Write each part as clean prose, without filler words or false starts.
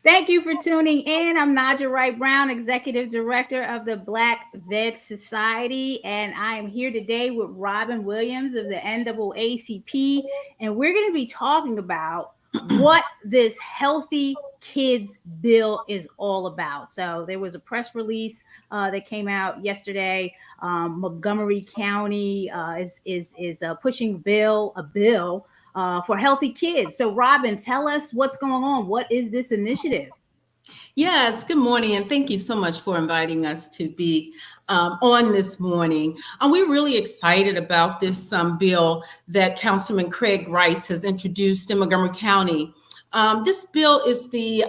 Thank you for tuning in. I'm Naijha Wright-Brown, Executive Director of the Black Veg Society, and I am here today with Robin Williams of the NAACP, and we're going to be talking about what this Healthy Kids Bill is all about. So there was a press release that came out yesterday. Montgomery County is pushing a bill for healthy kids. So, Robin, tell us what's going on. What is this initiative? Yes, good morning, and thank you so much for inviting us to be on this morning. We're really excited about this bill that Councilman Craig Rice has introduced in Montgomery County. This bill is the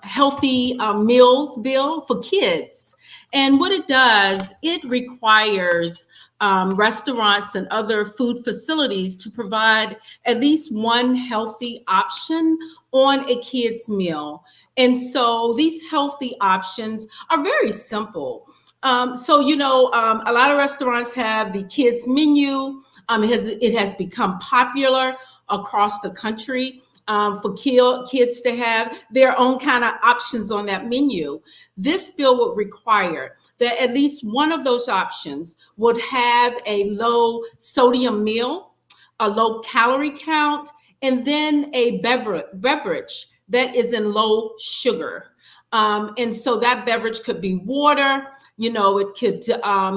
Healthy Meals Bill for kids. And what it does, it requires restaurants and other food facilities to provide at least one healthy option on a kid's meal. And so these healthy options are very simple. A lot of restaurants have the kids menu. It has become popular across the country for kids to have their own kind of options on that menu. This bill would require that at least one of those options would have a low sodium meal, a low calorie count, and then a beverage that is in low sugar. And so that beverage could be water, it could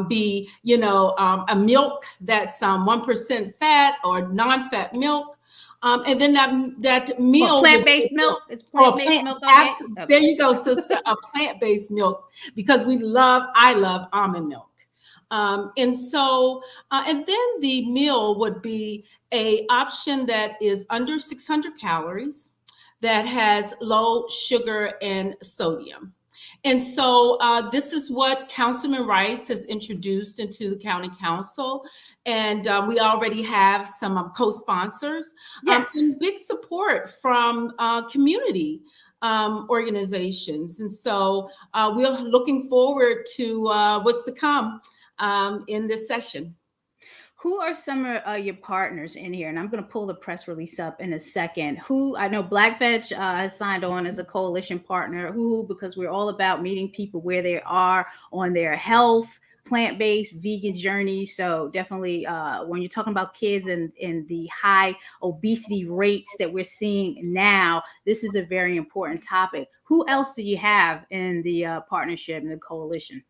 be, a milk that's 1% fat or non-fat milk. And then that meal, plant-based milk. It's plant-based milk. Okay. There you go, sister. A plant-based milk, because I love almond milk. And then the meal would be a option that is under 600 calories, that has low sugar and sodium. And so this is what Councilman Rice has introduced into the county council. And we already have some co-sponsors, yes, and big support from community organizations. And so we're looking forward to what's to come in this session. Who are some of your partners in here? And I'm going to pull the press release up in a second. Who I know Black Veg has signed on as a coalition partner. Who, because we're all about meeting people where they are on their health, plant-based, vegan journey. So definitely, when you're talking about kids and the high obesity rates that we're seeing now, this is a very important topic. Who else do you have in the partnership and the coalition?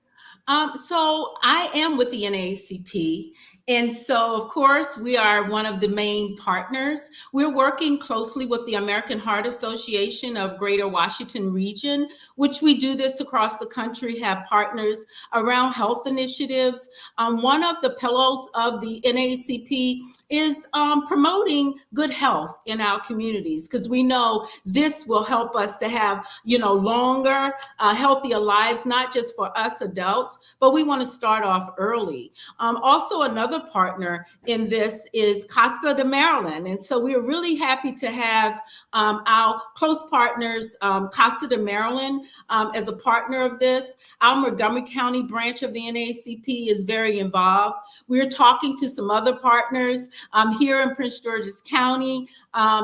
So I am with the NAACP. And so, of course, we are one of the main partners. We're working closely with the American Heart Association of Greater Washington Region, which we do this across the country, have partners around health initiatives. One of the pillars of the NAACP is promoting good health in our communities, because we know this will help us to have, longer, healthier lives, not just for us adults, but we want to start off early. Also, another partner in this is Casa de Maryland. And so we're really happy to have our close partners, Casa de Maryland, as a partner of this. Our Montgomery County branch of the NAACP is very involved. We're talking to some other partners here in Prince George's County.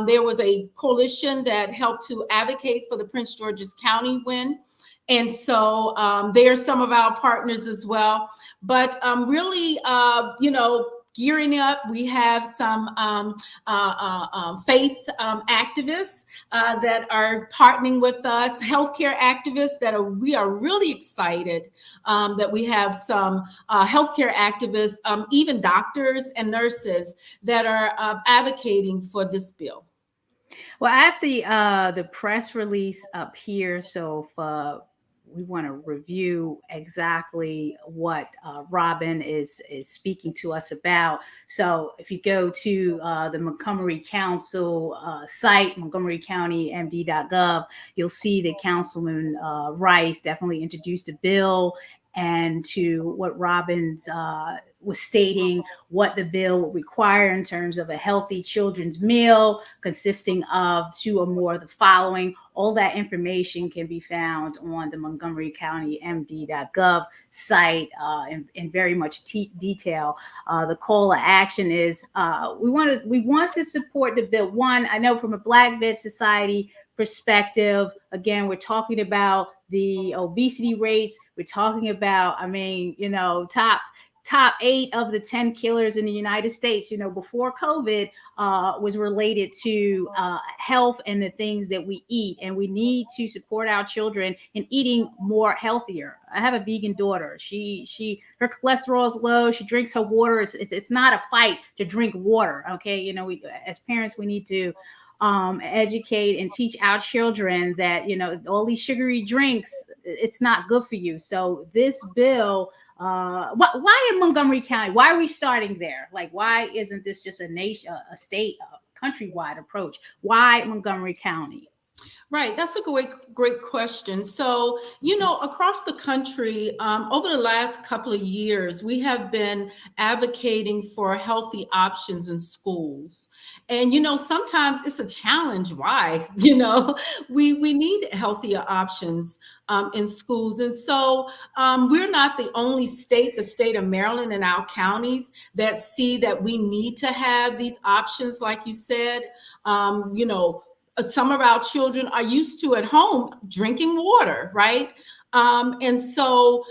There was a coalition that helped to advocate for the Prince George's County win. And so they are some of our partners as well. But really, gearing up, we have some faith activists that are partnering with us, healthcare activists we are really excited that we have some healthcare activists, even doctors and nurses that are advocating for this bill. Well, I have the press release up here, so if we want to review exactly what Robin is speaking to us about. So if you go to the Montgomery Council site, montgomerycountymd.gov, you'll see that Councilman Rice definitely introduced a bill, and to what Robin's was stating, what the bill would require in terms of a healthy children's meal consisting of 2 or more of the following. All that information can be found on the montgomerycountymd.gov site in very much detail. The call to action is we want to support the bill. One, I know from a Black Veg Society perspective, again, we're talking about the obesity rates. We're talking about, I mean, top 8 of the 10 killers in the United States, before COVID, was related to health and the things that we eat. And we need to support our children in eating more healthier. I have a vegan daughter. Her cholesterol is low. She drinks her water. It's not a fight to drink water. Okay. We, as parents, we need to educate and teach our children that, all these sugary drinks, it's not good for you. So this bill, why in Montgomery County? Why are we starting there? Like, why isn't this just a state, countrywide approach? Why Montgomery County? Right, that's a great question. So, across the country, over the last couple of years, we have been advocating for healthy options in schools. And, sometimes it's a challenge. Why? We need healthier options in schools. And so we're not the only state, the state of Maryland and our counties, that see that we need to have these options, like you said. Some of our children are used to at home drinking water, right? And so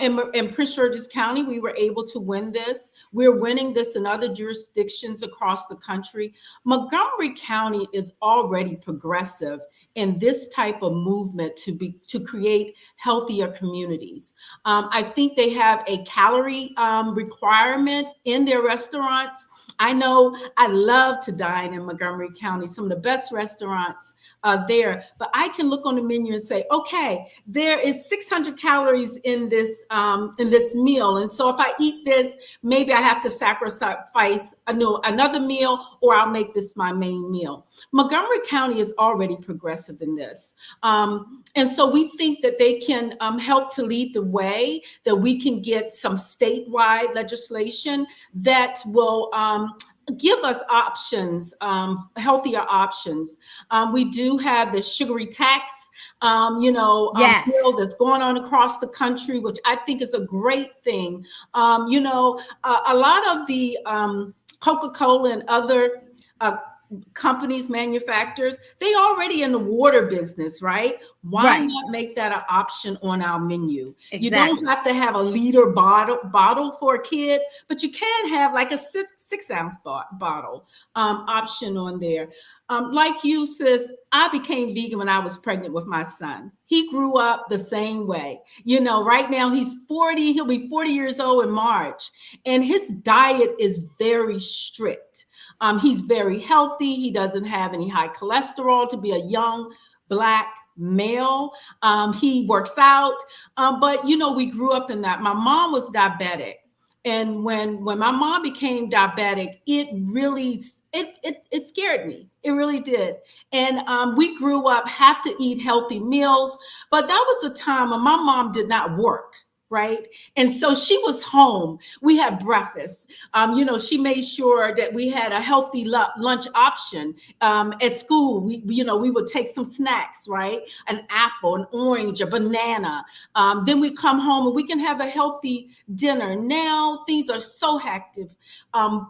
in Prince George's County, we were able to win this. We're winning this in other jurisdictions across the country. Montgomery County is already progressive in this type of movement to create healthier communities. I think they have a calorie requirement in their restaurants. I know I love to dine in Montgomery County, some of the best restaurants there, but I can look on the menu and say, okay, there is 600 calories in this meal. And so if I eat this, maybe I have to sacrifice another meal, or I'll make this my main meal. Montgomery County is already progressive in this. And so we think that they can help to lead the way, that we can get some statewide legislation that will give us options, healthier options. We do have the sugary tax, Yes. bill that's going on across the country, which I think is a great thing. A lot of the Coca-Cola and other companies, manufacturers, they already in the water business, right? Why not make that an option on our menu? Exactly. You don't have to have a liter bottle for a kid, but you can have like a 6-ounce bottle option on there. Like you, sis, I became vegan when I was pregnant with my son. He grew up the same way. Right now he's 40, he'll be 40 years old in March, and his diet is very strict. He's very healthy. He doesn't have any high cholesterol to be a young Black male. He works out. But, we grew up in that. My mom was diabetic. And when my mom became diabetic, it really, it scared me. It really did. And we grew up, have to eat healthy meals. But that was a time when my mom did not work. Right. And so she was home. We had breakfast. She made sure that we had a healthy lunch option at school. We would take some snacks, right? An apple, an orange, a banana. Then we come home and we can have a healthy dinner. Now things are so hectic.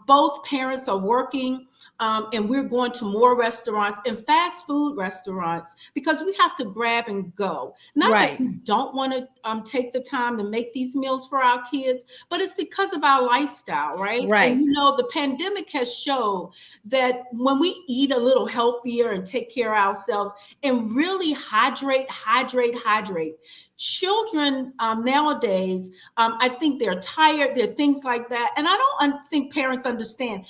Both parents are working. And we're going to more restaurants and fast food restaurants because we have to grab and go. Not that we don't want to take the time to make these meals for our kids, but it's because of our lifestyle, right? And the pandemic has shown that when we eat a little healthier and take care of ourselves and really hydrate, children nowadays, I think they're tired. There are things like that. And I don't think parents understand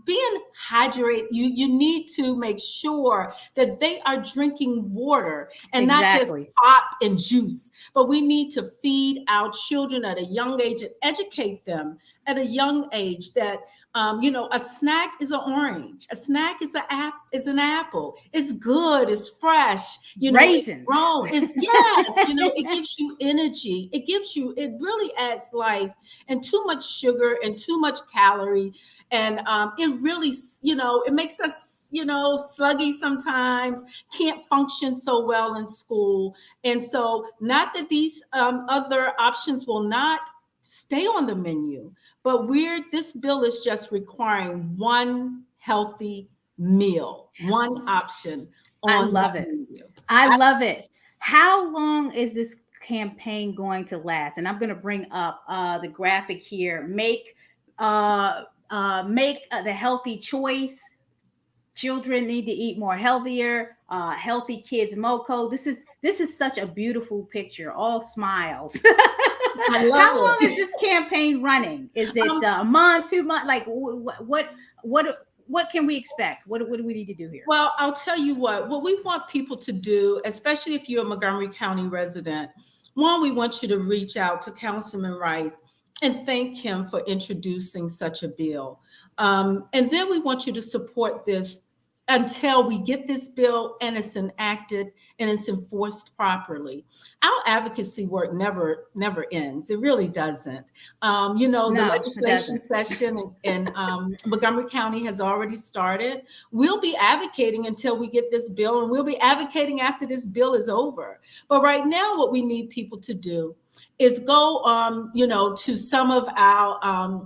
being hydrated. You need to make sure that they are drinking water and not just pop and juice, but we need to feed our children at a young age and educate them at a young age that a snack is an orange, a snack is an apple. It's good, it's fresh, raisins. It gives you energy. It really adds life. And too much sugar and too much calorie, and it really, it makes us sluggy sometimes, can't function so well in school. And so, not that these other options will not stay on the menu, but this bill is just requiring one healthy meal, one option I on love that it. menu. I love it. How long is this campaign going to last? And I'm going to bring up the graphic here. Make the healthy choice. Children need to eat more healthier. Healthy kids moco. This is such a beautiful picture. All smiles. I love How long is it. this campaign running? Is it Um, a month, 2 months? Like what can we expect? What do we need to do here? Well, I'll tell you what we want people to do, especially if you're a Montgomery County resident. One, we want you to reach out to Councilman Rice and thank him for introducing such a bill. And then we want you to support this until we get this bill and it's enacted and it's enforced properly. Our advocacy work never ends. It really doesn't. The No, it legislation doesn't. session in Montgomery County has already started. We'll be advocating until we get this bill, and we'll be advocating after this bill is over. But right now, what we need people to do is go, to some of our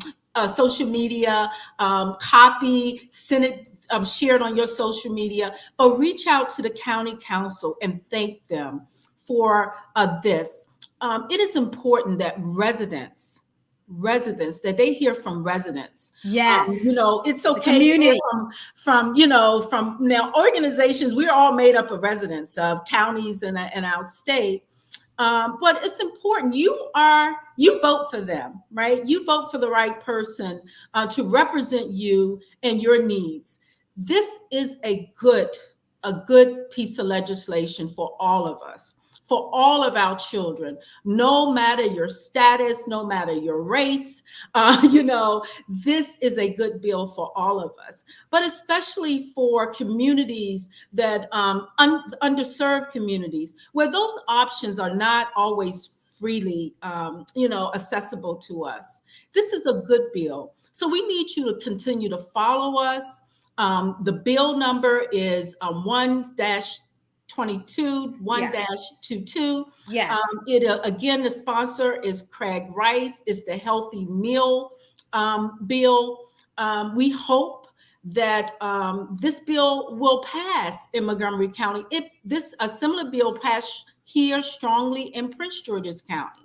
social media, copy, send it, share it on your social media, but reach out to the county council and thank them for this. It is important that residents that they hear from residents. Yes. It's okay to hear Community. from now organizations. We're all made up of residents of counties in our state. But it's important. You vote for them, right? You vote for the right person to represent you and your needs. This is a good piece of legislation for all of us, for all of our children, no matter your status, no matter your race. This is a good bill for all of us, but especially for communities that underserved communities where those options are not always freely, accessible to us. This is a good bill. So we need you to continue to follow us. The bill number is 1-22 1-22. Yes. Again, the sponsor is Craig Rice. It's the Healthy Meal bill. We hope that this bill will pass in Montgomery County. A similar bill passed here strongly in Prince George's County.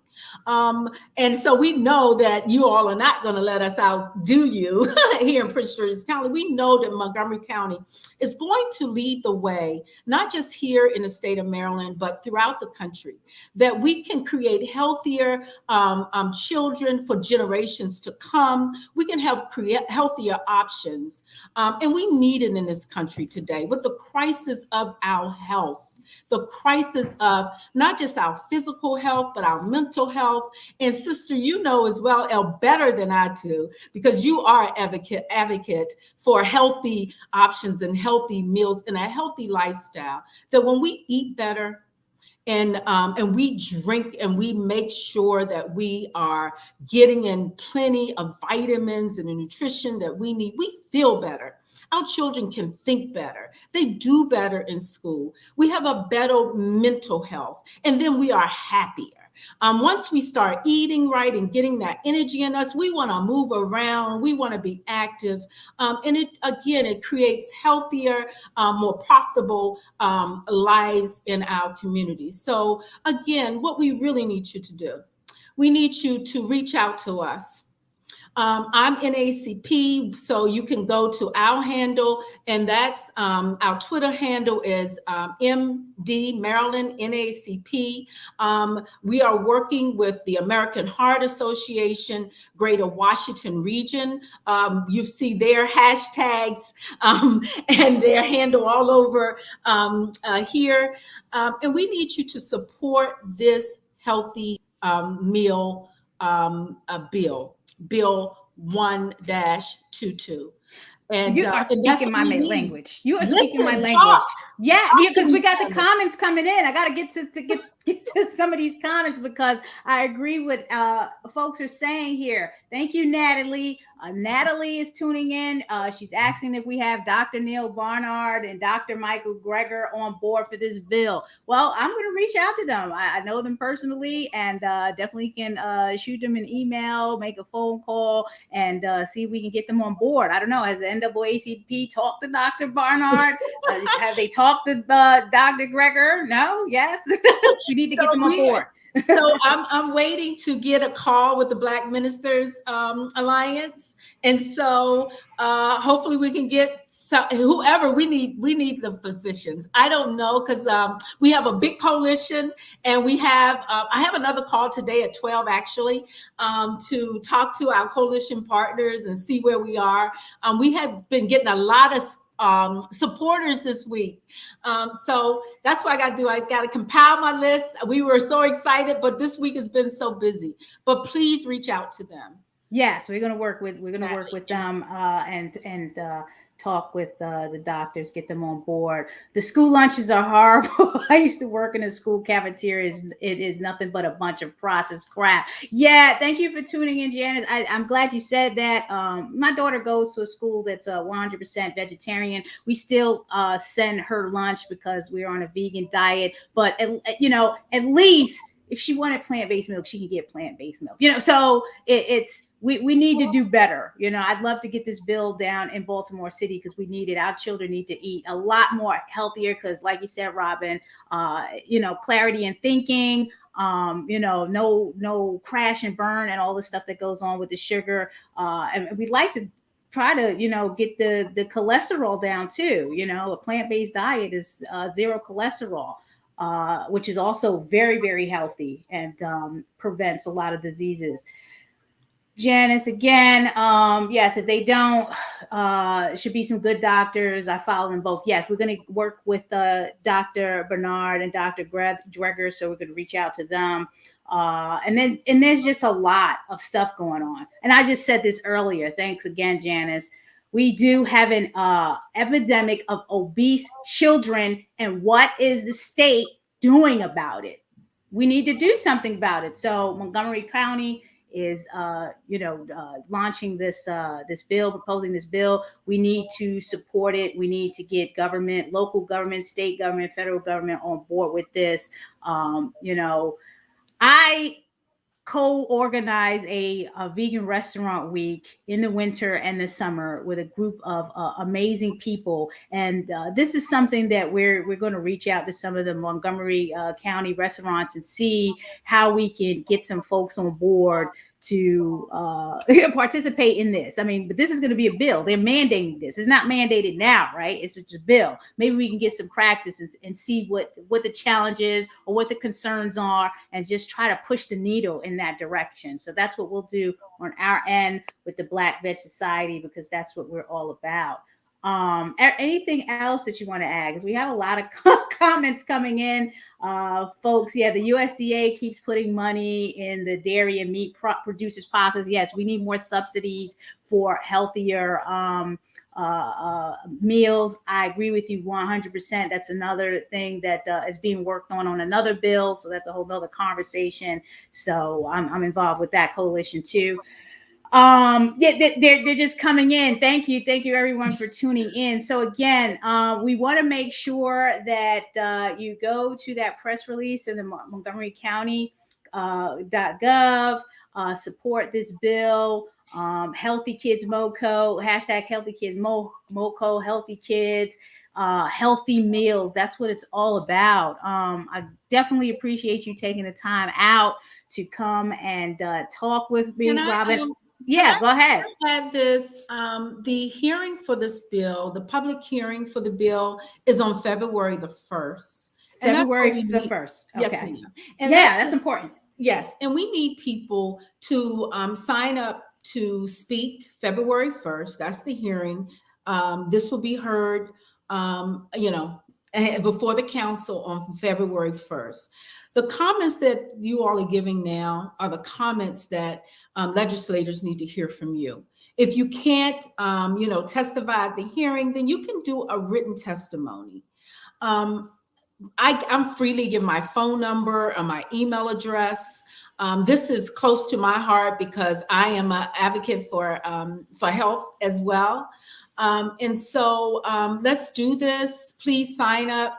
And so we know that you all are not going to let us outdo you here in Prince George's County. We know that Montgomery County is going to lead the way, not just here in the state of Maryland, but throughout the country, that we can create healthier children for generations to come. We can create healthier options. And we need it in this country today with the crisis of our health. The crisis of not just our physical health, but our mental health. And sister, you know as well, better than I do, because you are an advocate for healthy options and healthy meals and a healthy lifestyle, that when we eat better and we drink and we make sure that we are getting in plenty of vitamins and the nutrition that we need, we feel better. Our children can think better. They do better in school. We have a better mental health, and then we are happier. Once we start eating right and getting that energy in us, we want to move around. We want to be active. And it creates healthier, more profitable lives in our communities. So again, what we really need you to do, we need you to reach out to us. I'm NAACP, so you can go to our handle, and that's our Twitter handle is MD Maryland NAACP. We are working with the American Heart Association, Greater Washington Region. You see their hashtags and their handle all over here. And we need you to support this healthy meal bill. Bill 1-22. And You are and that's speaking what my we need. language. You are Listen, speaking my language. talk. Yeah, Talk to because we each got the other. comments coming in. I got to get to some of these comments, because I agree with folks are saying here. Thank you, Natalie. Natalie is tuning in. She's asking if we have Dr. Neil Barnard and Dr. Michael Greger on board for this bill. Well, I'm going to reach out to them. I know them personally, and definitely can shoot them an email, make a phone call, and see if we can get them on board. I don't know. Has the NAACP talked to Dr. Barnard? Have they talked talk to Dr. Greger? No? Yes? We need to get them on board. So I'm waiting to get a call with the Black Ministers Alliance, and so hopefully we can get whoever we need the physicians. I don't know, because we have a big coalition, and we have I have another call today at 12 actually, to talk to our coalition partners and see where we are. We have been getting a lot of supporters this week. So that's what I got to do. I got to compile my list. We were so excited, but this week has been so busy. But please reach out to them. Yes, we're going to work with them and talk with the doctors, get them on board. The school lunches are horrible. I used to work in a school cafeteria. It is nothing but a bunch of processed crap. Yeah, thank you for tuning in, Janice. I'm glad you said that. My daughter goes to a school that's 100% vegetarian. We still send her lunch because we're on a vegan diet. But, at least if she wanted plant-based milk, she can get plant-based milk. So we need to do better. I'd love to get this bill down in Baltimore City because we need it. Our children need to eat a lot more healthier because, like you said, Robin, clarity in thinking, no crash and burn and all the stuff that goes on with the sugar. And we'd like to try to, get the cholesterol down too. A plant-based diet is zero cholesterol. Which is also very, very healthy and prevents a lot of diseases. Janice, again, yes, if they don't, should be some good doctors. I follow them both. Yes, we're going to work with Dr. Bernard and Dr. Greger, so we're going to reach out to them. And there's just a lot of stuff going on. And I just said this earlier. Thanks again, Janice. We do have an epidemic of obese children, and what is the state doing about it? We need to do something about it. So Montgomery County is, launching this bill, proposing this bill. We need to support it. We need to get government, local government, state government, federal government on board with this. I co-organize a vegan restaurant week in the winter and the summer with a group of amazing people, and this is something that we're going to reach out to some of the Montgomery County restaurants and see how we can get some folks on board to participate in this. I mean, but this is going to be a bill. They're mandating this. It's not mandated now, right? It's just a bill. Maybe we can get some practice and see what the challenge is or what the concerns are and just try to push the needle in that direction. So that's what we'll do on our end with the Black Veg Society, because that's what we're all about. Anything else that you want to add? Because we have a lot of comments coming in. Folks, yeah, the USDA keeps putting money in the dairy and meat producers' pockets. Yes, we need more subsidies for healthier meals. I agree with you 100%. That's another thing that is being worked on another bill. So that's a whole nother conversation. So I'm involved with that coalition too. They're just coming in. Thank you everyone for tuning in. So again, we want to make sure that you go to that press release in the Montgomery County .gov, support this bill. Healthy Kids MoCo, hashtag Healthy Kids MoCo, Healthy Kids, healthy meals. That's what it's all about. I definitely appreciate you taking the time out to come and talk with me, Robin. Yeah, go ahead. I had this, the hearing for this bill, the public hearing for the bill is on February the 1st. And February the 1st. Okay. Yes, ma'am. And that's important. Yes. And we need people to sign up to speak February 1st. That's the hearing. This will be heard, before the council on February 1st. The comments that you all are giving now are the comments that legislators need to hear from you. If you can't, testify at the hearing, then you can do a written testimony. I'm freely give my phone number or my email address. This is close to my heart because I am an advocate for health as well. And so let's do this. Please sign up.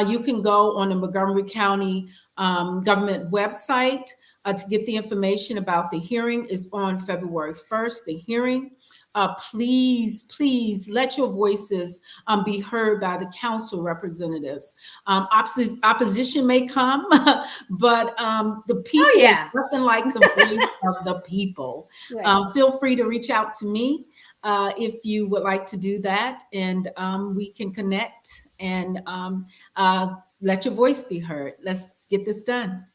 You can go on the Montgomery County government website to get the information about the hearing. Is on February 1st, the hearing. please let your voices be heard by the council representatives. Opposition may come, but the people, Oh, there's yeah. nothing like the voice of the people. Right. Feel free to reach out to me if you would like to do that, and we can connect and let your voice be heard. Let's get this done.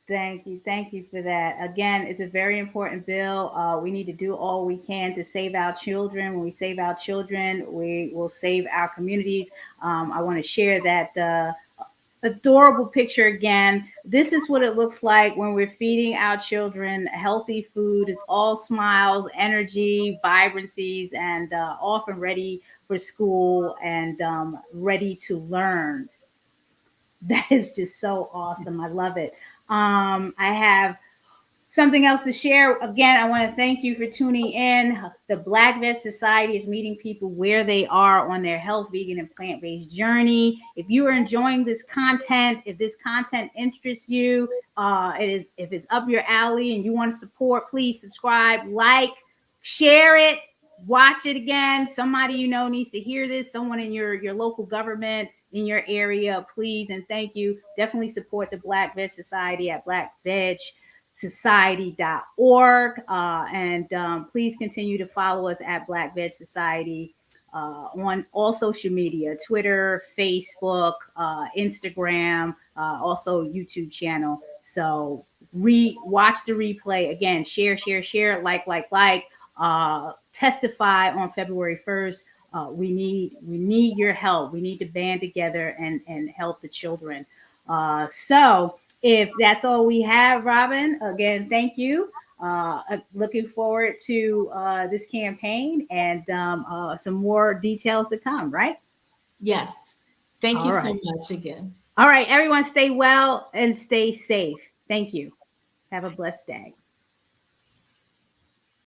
Thank you. Thank you for that. Again, it's a very important bill. We need to do all we can to save our children. When we save our children, we will save our communities. I want to share that adorable picture again. This is what it looks like when we're feeding our children healthy food. It's all smiles, energy, vibrancies, and often ready for school and ready to learn. That is just so awesome. I love it. I have something else to share. Again, I want to thank you for tuning in. The Black Veg Society is meeting people where they are on their health, vegan, and plant-based journey. If you are enjoying this content, if this content interests you, if it's up your alley and you want to support, please subscribe, like, share it, watch it again. Somebody you know needs to hear this. Someone in your local government, in your area, please and thank you. Definitely support the Black Veg Society at blackvegsociety.org. And please continue to follow us at Black Veg Society on all social media, Twitter, Facebook, Instagram, also YouTube channel. So watch the replay. Again, share, like. Testify on February 1st. We need your help. We need to band together and help the children. So if that's all we have, Robin, again, thank you. Looking forward to this campaign and some more details to come, right? Yes. Thank All you right. so much again. All right, everyone, stay well and stay safe. Thank you. Have a blessed day.